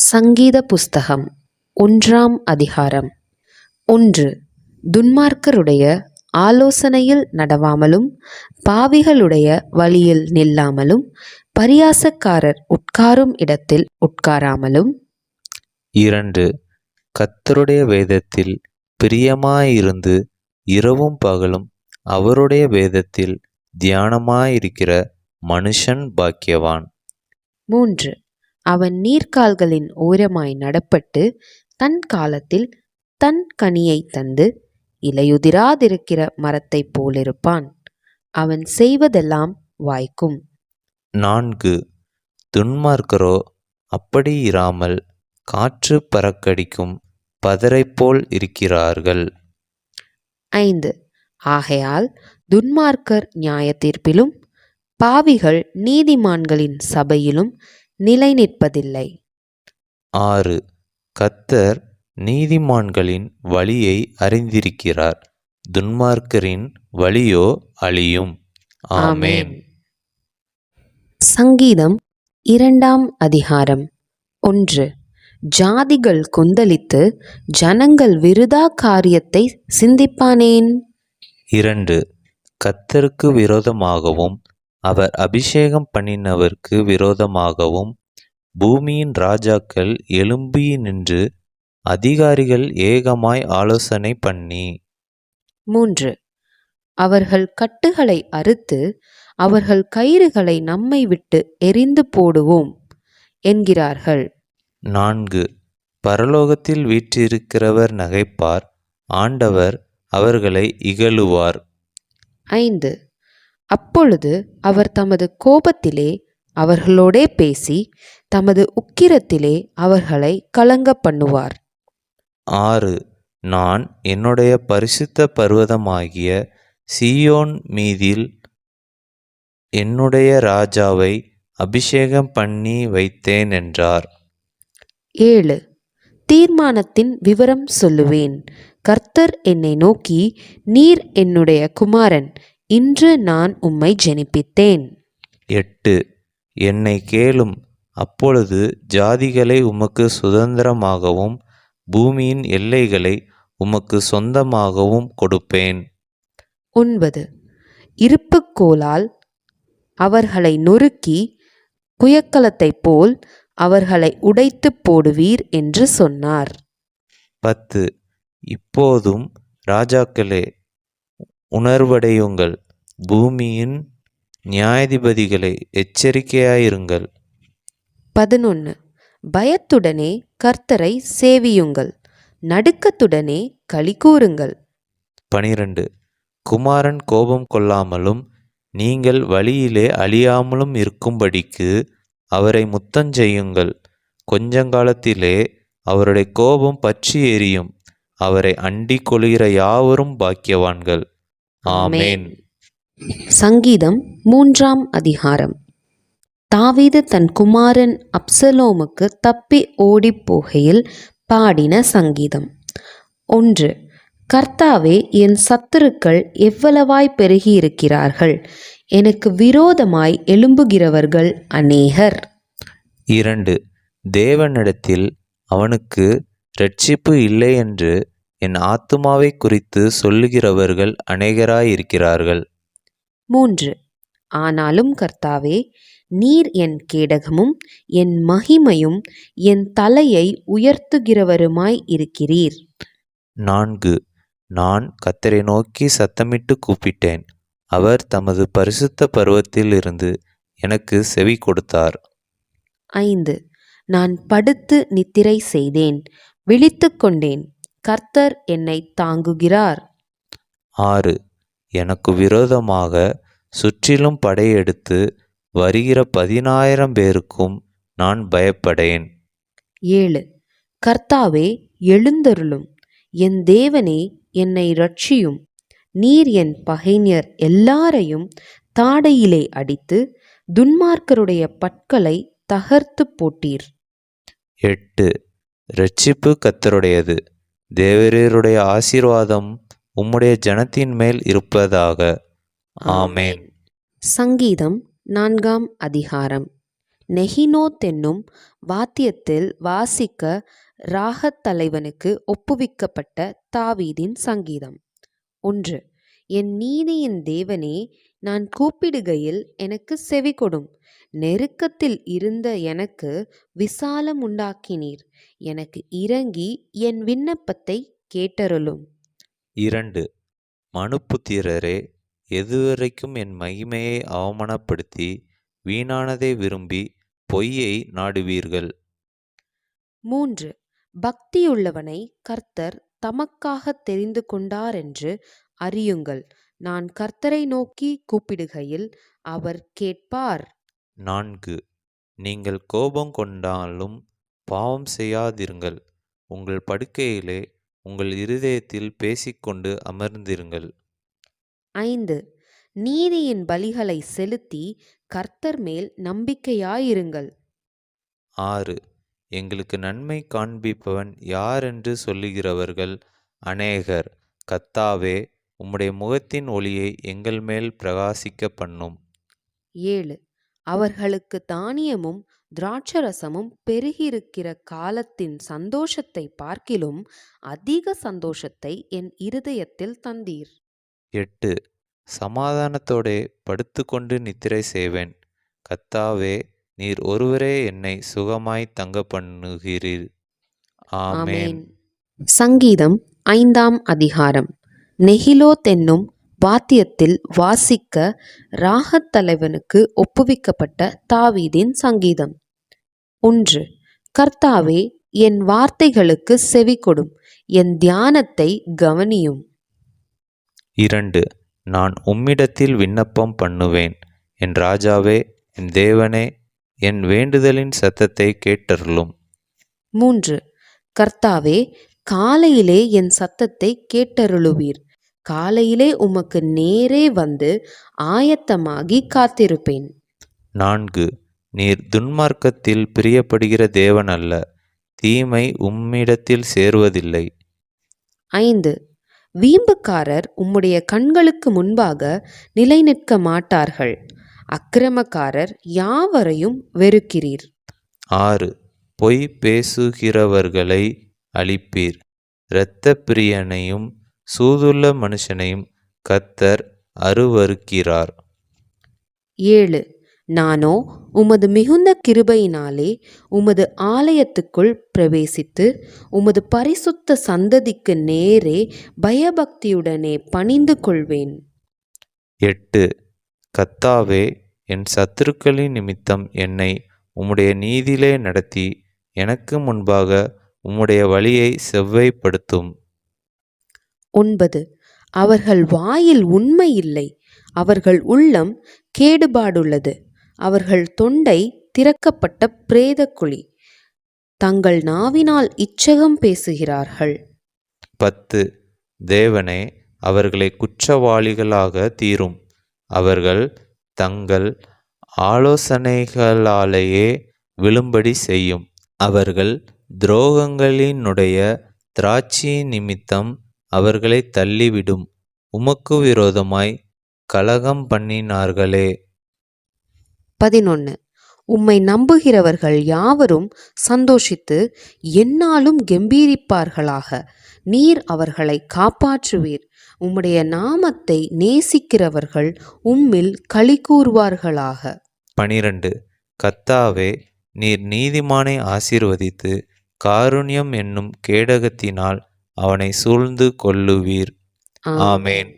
சங்கீத புஸ்தகம் 1ஆம் அதிகாரம். 1. துன்மார்க்கருடைய ஆலோசனையில் நடவாமலும் பாவிகளுடைய வழியில் நில்லாமலும் பரியாசக்காரர் உட்காரும் இடத்தில் உட்காராமலும். 2. கர்த்தருடைய வேதத்தில் பிரியமாயிருந்து இரவும் பகலும் அவருடைய வேதத்தில் தியானமாயிருக்கிற மனுஷன் பாக்கியவான். 3. அவன் நீர்க்கால்களின் ஓரமாய் நடப்பட்டு தன் காலத்தில் தன் கனியை தந்து இலையுதிராதிருக்கிற மரத்தைப் போலிருப்பான். அவன் செய்வதெல்லாம் வாய்க்கும். 4. துன்மார்க்கரோ அப்படி இராமல் காற்று பறக்கடிக்கும் பதரைப்போல் இருக்கிறார்கள். 5. ஆகையால் துன்மார்க்கர் நியாயத்தீர்ப்பிலும் பாவிகள் நீதிமான்களின் சபையிலும் நிலை நிற்பதில்லை. 6. கர்த்தர் நீதிமான்களின் வழியை அறிந்திருக்கிறார், துன்மார்க்கரின் வழியோ அழியும். ஆமென். சங்கீதம் 2ஆம் அதிகாரம். 1. ஜாதிகள் கொந்தளித்து ஜனங்கள் விருதா காரியத்தை சிந்திப்பானேன்? 2. கர்த்தருக்கு விரோதமாகவும் அவர் அபிஷேகம் பண்ணினவருக்கு விரோதமாகவும் பூமியின் ராஜாக்கள் எழும்பி நின்று அதிகாரிகள் ஏகமாய் ஆலோசனை பண்ணி. 3. அவர்கள் கட்டுகளை அறுத்து அவர்கள் கயிறுகளை நம்மை விட்டு எறிந்து போடுவோம் என்கிறார்கள். 4. பரலோகத்தில் வீற்றிருக்கிறவர் நகைப்பார், ஆண்டவர் அவர்களை இகழுவார். 5. அப்பொழுது அவர் தமது கோபத்திலே அவர்களோடே பேசி தமது உக்கிரத்திலே அவர்களை கலங்க பண்ணுவார். 6. நான் என்னுடைய பரிசுத்த பர்வதமாகிய சீயோன் மீதில் என்னுடைய ராஜாவை அபிஷேகம் பண்ணி வைத்தேன் என்றார். 7. தீர்மானத்தின் விவரம் சொல்லுவேன். கர்த்தர் என்னை நோக்கி, நீர் என்னுடைய குமாரன், இன்று நான் உம்மை ஜெனிப்பித்தேன். 8. என்னை கேளும், அப்பொழுது ஜாதிகளை உமக்கு சுதந்திரமாகவும் பூமியின் எல்லைகளை உமக்கு சொந்தமாகவும் கொடுப்பேன். 9. இருப்புக்கோலால் அவர்களை நொறுக்கி குயக்கலத்தைப் போல் அவர்களை உடைத்து போடுவீர் என்று சொன்னார். 10. இப்போதும் ராஜாக்களே, உணர்வடையுங்கள், பூமியின் நியாயாதிபதிகளை எச்சரிக்கையாயிருங்கள். 11. பயத்துடனே கர்த்தரை சேவியுங்கள், நடுக்கத்துடனே களிகூருங்கள். 12. குமாரன் கோபம் கொள்ளாமலும் நீங்கள் வழியிலே அழியாமலும் இருக்கும்படிக்கு அவரை முத்தஞ்செய்யுங்கள். கொஞ்சங்காலத்திலே அவருடைய கோபம் பற்றி எரியும். அவரை அண்டிக் கொள்கிற யாவரும் பாக்கியவான்கள். ஆமென். சங்கீதம் 3ஆம் அதிகாரம். தாவீது தன் குமாரன் அப்சலோமுக்கு தப்பி ஓடிப் போகையில் பாடின சங்கீதம். 1. கர்த்தாவே, என் சத்துருக்கள் எவ்வளவாய் பெருகியிருக்கிறார்கள், எனக்கு விரோதமாய் எழும்புகிறவர்கள் அநேகர். 2. தேவனிடத்தில் அவனுக்கு இரட்சிப்பு இல்லை என்று என் ஆத்துமாவை குறித்து சொல்லுகிறவர்கள் அநேகராயிருக்கிறார்கள். 3. ஆனாலும் கர்த்தாவே, நீர் என் கேடகமும் என் மகிமையும் என் தலையை உயர்த்துகிறவருமாய் இருக்கிறீர். 4. நான் கர்த்தரை நோக்கி சத்தமிட்டு கூப்பிட்டேன், அவர் தமது பரிசுத்த பர்வதத்தில் இருந்து எனக்கு செவி கொடுத்தார். 5. நான் படுத்து நித்திரை செய்தேன், விழித்து கொண்டேன், கர்த்தர் என்னை தாங்குகிறார். 6. எனக்கு விரோதமாக சுற்றிலும் படையெடுத்து வருகிற 10,000 பேருக்கும் நான் பயப்படேன். 7. கர்த்தாவே, எழுந்தருளும், என் தேவனே, என்னை இரட்சியும். நீர் என் பகைஞர் எல்லாரையும் தாடையிலே அடித்து துன்மார்க்கருடைய பற்களை தகர்த்து போட்டீர். 8. இரட்சிப்பு கர்த்தருடையது, தேவரீருடைய ஆசீர்வாதம் உம்முடைய ஜனத்தின் மேல் இருப்பதாக. ஆமென். சங்கீதம் 4ஆம் அதிகாரம். நெகினோத் என்னும் வாத்தியத்தில் வாசிக்க ராகத் தலைவனுக்கு ஒப்புவிக்கப்பட்ட தாவீதின் சங்கீதம். 1. என் நீதியின் தேவனே, நான் கூப்பிடுகையில் எனக்கு செவிகொடும். நெருக்கத்தில் இருந்த எனக்கு விசாலம் உண்டாக்கினீர். எனக்கு இறங்கி என் விண்ணப்பத்தை கேட்டருளும். 2. மனுப்புத்திரரே, எதுவரைக்கும் என் மகிமையை அவமானப்படுத்தி வீணானதை விரும்பி பொய்யை நாடுவீர்கள்? 3. பக்தியுள்ளவனை கர்த்தர் தமக்காக தெரிந்து கொண்டாரென்று அறியுங்கள். நான் கர்த்தரை நோக்கி கூப்பிடுகையில் அவர் கேட்பார். 4. நீங்கள் கோபம் கொண்டாலும் பாவம் செய்யாதிருங்கள். உங்கள் படுக்கையிலே உங்கள் இருதயத்தில் பேசிக்கொண்டு அமர்ந்திருங்கள். 5. நீதியின் பலிகளை செலுத்தி கர்த்தர் மேல் நம்பிக்கையாயிருங்கள். 6. எங்களுக்கு நன்மை காண்பிப்பவன் யார் என்று சொல்லுகிறவர்கள் அநேகர். கர்த்தாவே, உம்முடைய முகத்தின் ஒளியை எங்கள் மேல் பிரகாசிக்க பண்ணும். 7. அவர்களுக்கு தானியமும் திராட்சரசமும் பெருகியிருக்கிற காலத்தின் சந்தோஷத்தை பார்க்கிலும் அதிக சந்தோஷத்தை என் இருதயத்தில் தந்தீர். 8. சமாதானத்தோடே படுத்துக்கொண்டு நித்திரை செய்வேன். கர்த்தாவே, நீர் ஒருவரே என்னை சுகமாய் தங்க பண்ணுகிறீர். ஆமென். சங்கீதம் 5ஆம் அதிகாரம். நெகிலோத் என்னும் வாத்தியத்தில் வாசிக்க ராகத் தலைவனுக்கு ஒப்புவிக்கப்பட்ட தாவீதின் சங்கீதம். 1. கர்த்தாவே, என் வார்த்தைகளுக்கு செவிகொடும். என் தியானத்தை கவனியும். 2. நான் உம்மிடத்தில் விண்ணப்பம் பண்ணுவேன். என் ராஜாவே, என் தேவனே, என் வேண்டுதலின் சத்தத்தை கேட்டருளும். 3. கர்த்தாவே, காலையிலே என் சத்தத்தை கேட்டருளுவீர். காலையிலே உமக்கு நேரே வந்து ஆயத்தமாகி காத்திருப்பேன். 4. நீர் துன்மார்க்கத்தில் பிரியப்படுகிற தேவன் அல்ல. தீமை உம்மிடத்தில் சேருவதில்லை. 5. வீம்புக்காரர் உம்முடைய கண்களுக்கு முன்பாக நிலைநிற்க மாட்டார்கள். அக்கிரமக்காரர் யாவரையும் வெறுக்கிறீர். 6. பொய் பேசுகிறவர்களை அழிப்பீர். இரத்தப்பிரியனையும் சூதுள்ள மனுஷனையும் கர்த்தர் அருவருக்கிறார். 7. நானோ உமது மிகுந்த கிருபையினாலே உமது ஆலயத்துக்குள் பிரவேசித்து உமது பரிசுத்த சந்ததிக்கு நேரே பயபக்தியுடனே பணிந்து கொள்வேன். 8. கர்த்தாவே, என் சத்துருக்களின் நிமித்தம் என்னை உம்முடைய நீதியிலே நடத்தி எனக்கு முன்பாக உம்முடைய வழியை செவ்வைப்படுத்தும். 9. அவர்கள் வாயில் உண்மை இல்லை. அவர்கள் உள்ளம் கேடுபாடுள்ளது. அவர்கள் தொண்டை திறக்கப்பட்ட பிரேதக்குழி. தங்கள் நாவினால் இச்சகம் பேசுகிறார்கள். 10. தேவனே, அவர்களை குற்றவாளிகளாக தீரும். அவர்கள் தங்கள் ஆலோசனைகளாலேயே விழும்படி செய்யும். அவர்கள் துரோகங்களினுடைய திராட்சை நிமித்தம் அவர்களை தள்ளிவிடும். உமக்கு விரோதமாய் கலகம் பண்ணினார்களே. 11. உம்மை நம்புகிறவர்கள் யாவரும் சந்தோஷித்து எந்நாளும் கெம்பீரிப்பார்களாக. நீர் அவர்களை காப்பாற்றுவீர். உம்முடைய நாமத்தை நேசிக்கிறவர்கள் உம்மில் களிகூர்வார்களாக. 12. கர்த்தாவே, நீர் நீதிமானை ஆசீர்வதித்து காருண்யம் என்னும் கேடகத்தினால் அவனை சூழ்ந்து கொள்ளுவீர். ஆமென்.